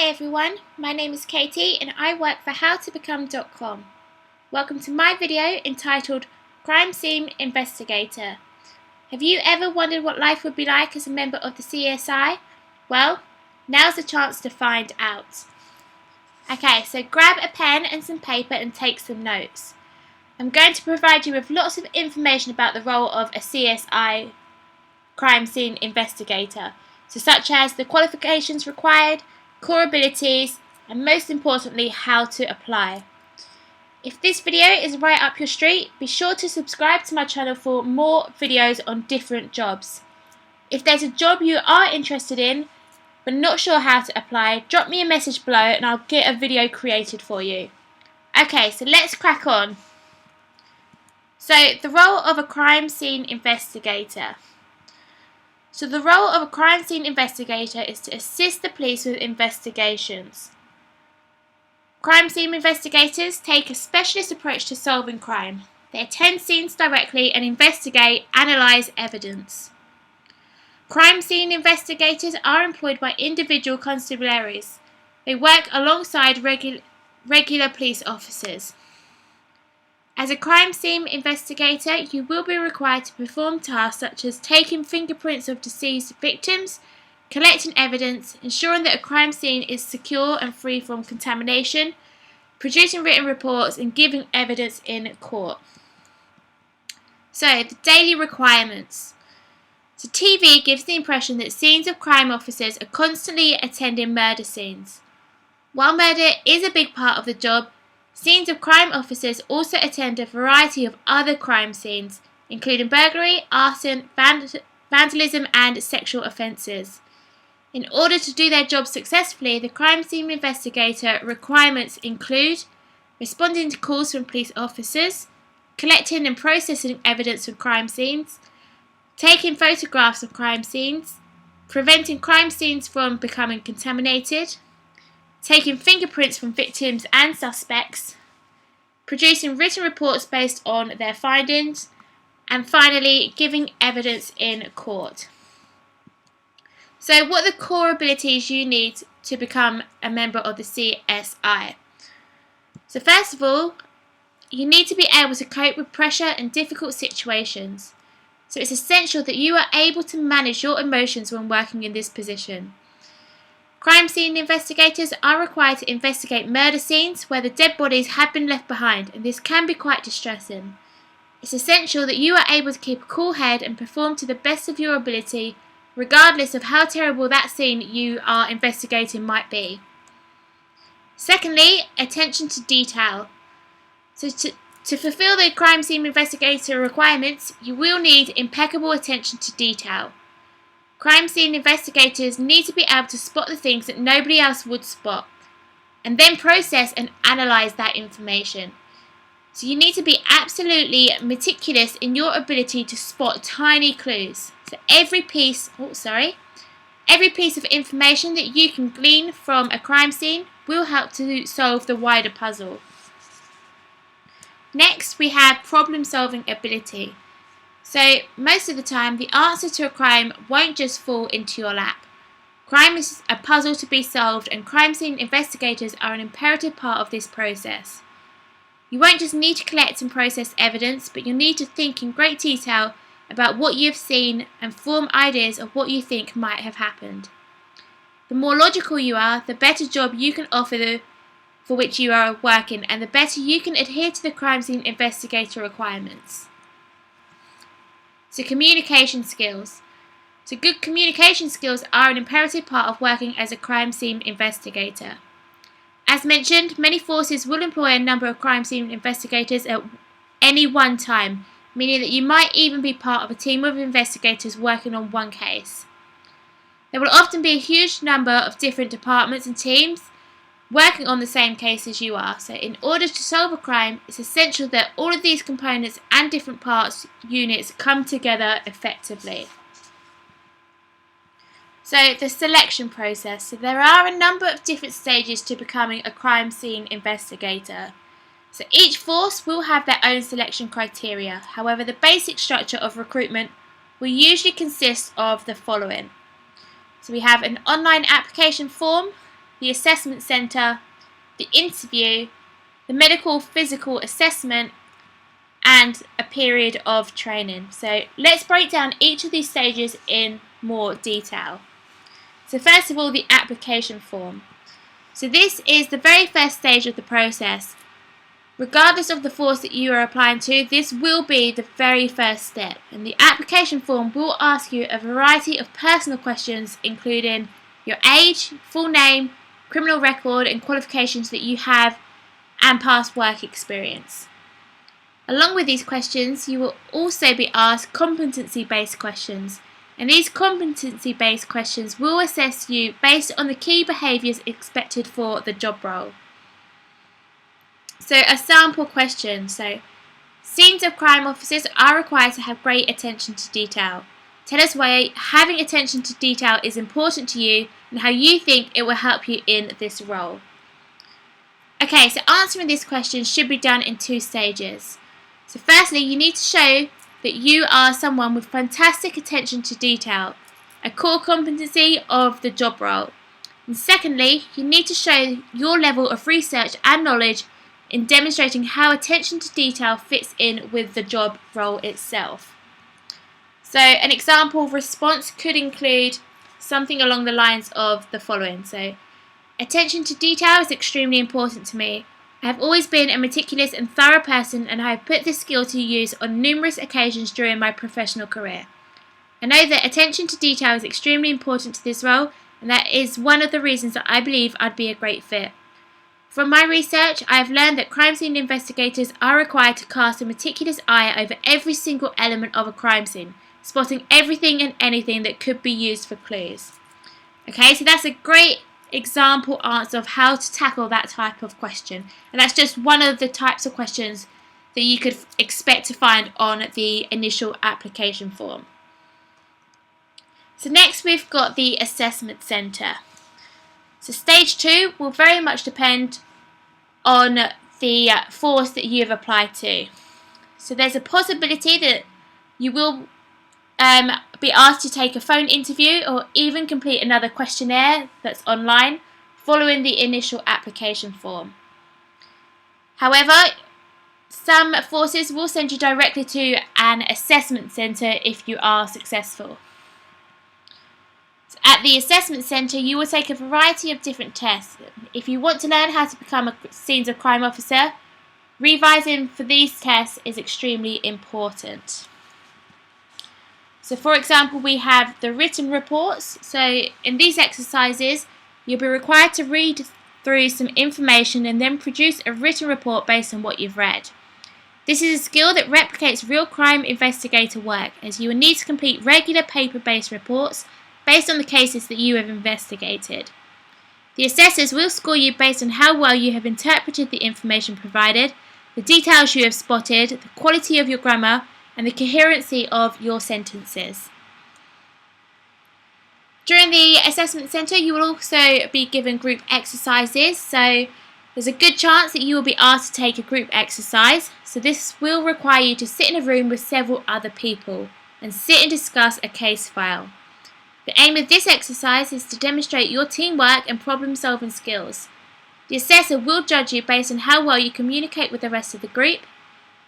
Hey everyone, my name is Katie and I work for howtobecome.com. Welcome to my video entitled Crime Scene Investigator. Have you ever wondered what life would be like as a member of the CSI? Well, now's the chance to find out. Okay, so grab a pen and some paper and take some notes. I'm going to provide you with lots of information about the role of a CSI crime scene investigator, such as the qualifications required, core abilities, and most importantly, how to apply. If this video is right up your street, be sure to subscribe to my channel for more videos on different jobs. If there's a job you are interested in but not sure how to apply, drop me a message below and I'll get a video created for you. Okay, so let's crack on. So, the role of a crime scene investigator. So the role of a crime scene investigator is to assist the police with investigations. Crime scene investigators take a specialist approach to solving crime. They attend scenes directly and investigate, analyse evidence. Crime scene investigators are employed by individual constabularies. They work alongside regular police officers. As a crime scene investigator, you will be required to perform tasks such as taking fingerprints of deceased victims, collecting evidence, ensuring that a crime scene is secure and free from contamination, producing written reports, and giving evidence in court. So, the daily requirements. So, TV gives the impression that scenes of crime officers are constantly attending murder scenes. While murder is a big part of the job, scenes of crime officers also attend a variety of other crime scenes, including burglary, arson, vandalism, and sexual offences. In order to do their job successfully, the crime scene investigator requirements include responding to calls from police officers, collecting and processing evidence from crime scenes, taking photographs of crime scenes, preventing crime scenes from becoming contaminated, taking fingerprints from victims and suspects, producing written reports based on their findings, and finally, giving evidence in court. So, what are the core abilities you need to become a member of the CSI? So, first of all, you need to be able to cope with pressure and difficult situations. So, it's essential that you are able to manage your emotions when working in this position. Crime scene investigators are required to investigate murder scenes where the dead bodies have been left behind, and this can be quite distressing. It's essential that you are able to keep a cool head and perform to the best of your ability, regardless of how terrible that scene you are investigating might be. Secondly, attention to detail. So to fulfill the crime scene investigator requirements, you will need impeccable attention to detail. Crime scene investigators need to be able to spot the things that nobody else would spot, and then process and analyse that information. So you need to be absolutely meticulous in your ability to spot tiny clues. So every piece of information that you can glean from a crime scene will help to solve the wider puzzle. Next, we have problem-solving ability. So, most of the time, the answer to a crime won't just fall into your lap. Crime is a puzzle to be solved, and crime scene investigators are an imperative part of this process. You won't just need to collect and process evidence, but you'll need to think in great detail about what you've seen and form ideas of what you think might have happened. The more logical you are, the better job you can offer for which you are working, and the better you can adhere to the crime scene investigator requirements. So, communication skills. So, good communication skills are an imperative part of working as a crime scene investigator. As mentioned, many forces will employ a number of crime scene investigators at any one time, meaning that you might even be part of a team of investigators working on one case. There will often be a huge number of different departments and teams working on the same case as you are. So in order to solve a crime, it's essential that all of these components and different units come together effectively. So the selection process. So there are a number of different stages to becoming a crime scene investigator. So each force will have their own selection criteria. However, the basic structure of recruitment will usually consist of the following. So we have an online application form, the assessment centre, the interview, the medical physical assessment, and a period of training. So let's break down each of these stages in more detail. So first of all, the application form. So this is the very first stage of the process. Regardless of the force that you are applying to, this will be the very first step. And the application form will ask you a variety of personal questions, including your age, full name, criminal record, and qualifications that you have, and past work experience. Along with these questions, you will also be asked competency-based questions, and these competency-based questions will assess you based on the key behaviours expected for the job role. So a sample question. So, scenes of crime officers are required to have great attention to detail. Tell us why having attention to detail is important to you and how you think it will help you in this role. Okay, so answering this question should be done in two stages. So firstly, you need to show that you are someone with fantastic attention to detail, a core competency of the job role. And secondly, you need to show your level of research and knowledge in demonstrating how attention to detail fits in with the job role itself. So an example response could include something along the lines of the following. So, attention to detail is extremely important to me. I have always been a meticulous and thorough person, and I have put this skill to use on numerous occasions during my professional career. I know that attention to detail is extremely important to this role, and that is one of the reasons that I believe I'd be a great fit. From my research, I have learned that crime scene investigators are required to cast a meticulous eye over every single element of a crime scene, spotting everything and anything that could be used for clues. Okay, so that's a great example answer of how to tackle that type of question, and that's just one of the types of questions that you could expect to find on the initial application form. So next we've got the assessment centre. So stage 2 will very much depend on the force that you have applied to. So there's a possibility that you will be asked to take a phone interview or even complete another questionnaire that's online following the initial application form. However, some forces will send you directly to an assessment centre if you are successful. So at the assessment centre, you will take a variety of different tests. If you want to learn how to become a scenes of crime officer, revising for these tests is extremely important. So for example, we have the written reports. So in these exercises, you'll be required to read through some information and then produce a written report based on what you've read. This is a skill that replicates real crime investigator work, as you will need to complete regular paper-based reports based on the cases that you have investigated. The assessors will score you based on how well you have interpreted the information provided, the details you have spotted, the quality of your grammar, and the coherency of your sentences. During the assessment centre, you will also be given group exercises, so there's a good chance that you will be asked to take a group exercise. So this will require you to sit in a room with several other people and sit and discuss a case file. The aim of this exercise is to demonstrate your teamwork and problem-solving skills. The assessor will judge you based on how well you communicate with the rest of the group.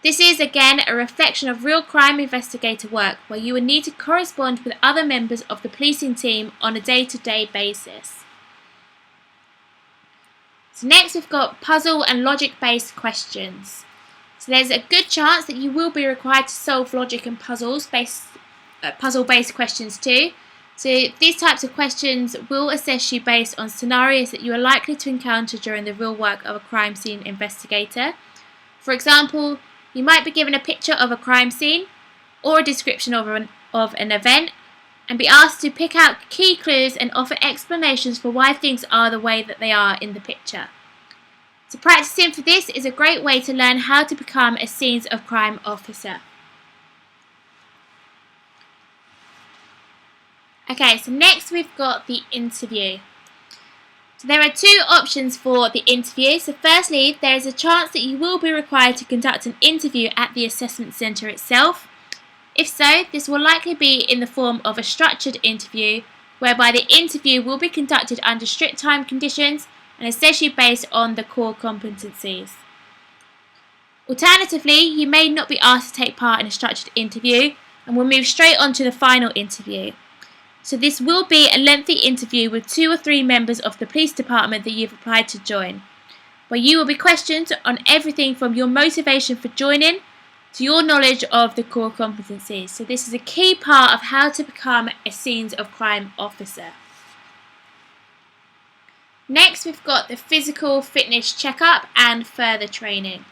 This is again a reflection of real crime investigator work, where you will need to correspond with other members of the policing team on a day-to-day basis. So next we've got puzzle and logic-based questions. So there's a good chance that you will be required to solve logic and puzzle-based questions too. So these types of questions will assess you based on scenarios that you are likely to encounter during the real work of a crime scene investigator. For example, you might be given a picture of a crime scene or a description of an event and be asked to pick out key clues and offer explanations for why things are the way that they are in the picture. So practicing for this is a great way to learn how to become a scenes of crime officer. Okay, so next we've got the interview. So there are two options for the interview. So firstly, there is a chance that you will be required to conduct an interview at the assessment centre itself. If so, this will likely be in the form of a structured interview whereby the interview will be conducted under strict time conditions and essentially based on the core competencies. Alternatively, you may not be asked to take part in a structured interview and will move straight on to the final interview. So this will be a lengthy interview with 2 or 3 members of the police department that you've applied to join, where you will be questioned on everything from your motivation for joining to your knowledge of the core competencies. So this is a key part of how to become a scenes of crime officer. Next, we've got the physical fitness checkup and further training.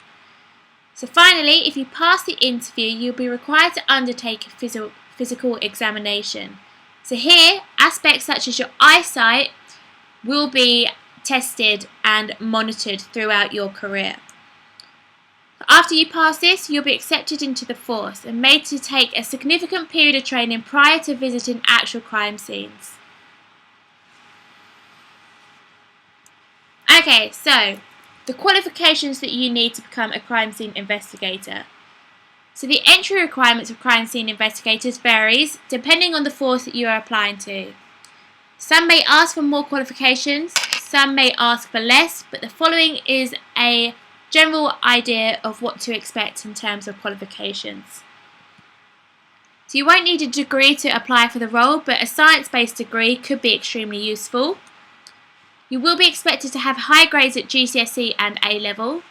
So finally, if you pass the interview, you'll be required to undertake a physical examination. So here, aspects such as your eyesight will be tested and monitored throughout your career. After you pass this, you'll be accepted into the force and made to take a significant period of training prior to visiting actual crime scenes. Okay, so the qualifications that you need to become a crime scene investigator. So the entry requirements of crime scene investigators varies depending on the force that you are applying to. Some may ask for more qualifications, some may ask for less, but the following is a general idea of what to expect in terms of qualifications. So you won't need a degree to apply for the role, but a science-based degree could be extremely useful. You will be expected to have high grades at GCSE and A-level.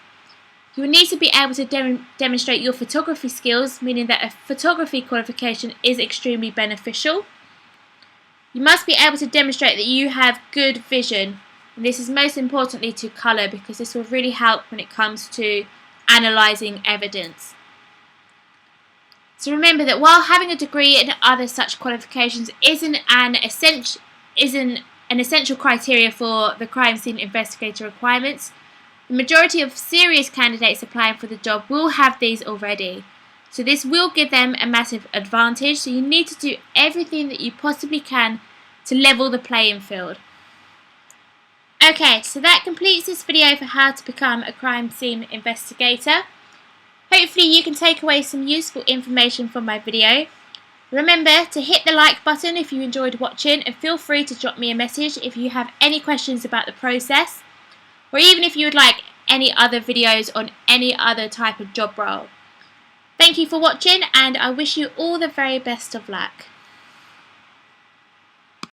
You will need to be able to demonstrate your photography skills, meaning that a photography qualification is extremely beneficial. You must be able to demonstrate that you have good vision, and this is most importantly to colour, because this will really help when it comes to analysing evidence. So remember that while having a degree and other such qualifications isn't an essential criteria for the crime scene investigator requirements, the majority of serious candidates applying for the job will have these already. So this will give them a massive advantage, so you need to do everything that you possibly can to level the playing field. Okay, so that completes this video for how to become a crime scene investigator. Hopefully you can take away some useful information from my video. Remember to hit the like button if you enjoyed watching, and feel free to drop me a message if you have any questions about the process, or even if you would like any other videos on any other type of job role. Thank you for watching, and I wish you all the very best of luck.